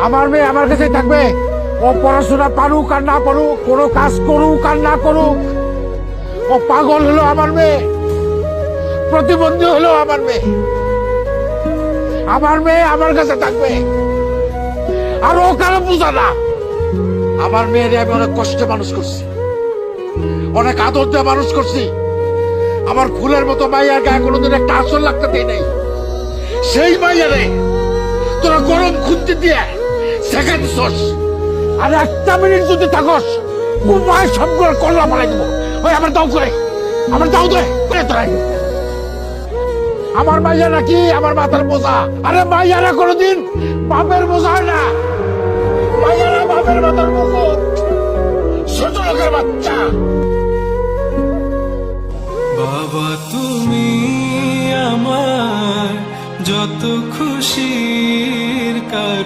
আমার মেয়ে আমার কাছে থাকবে। ও পড়াশোনা পারুক আর না পারুক, কোনো কাজ করুক আর না করুক, ও পাগল হলো আমার মেয়ে, প্রতিবন্ধী হলো আমার মেয়ে। আমার মেয়ে আমার কাছে থাকবে। আর ও কারো বুঝা না। আমার মেয়েরে আমি অনেক কষ্টে মানুষ করছি, অনেক আদর দিয়ে মানুষ করছি। আমার ফুলের মতো মাইয়ার গায়ে কোনোদিন একটা আসর লাগতে দেয় নাই। সেই মাইয়ারে তোরা গরম খুঁজতে দিয়ে শেখাচ্ছস। আর একটা মিনিট যদি থাকস, উপায় সবগুলো করলা পালাই দেবো। ওই আমার দাও করে, আমার দাও দে তোরাই। আমার মাইয়া নাকি আমার মাথার বোঝা? আরে মাইয়ারা কোনোদিন বাপের বোঝা হয় না। মাইয়ারা বাপের মাথার মুকুট, ছোট লোকের বাচ্চা। বাবা তুমি আমার যত খুশির কারণ।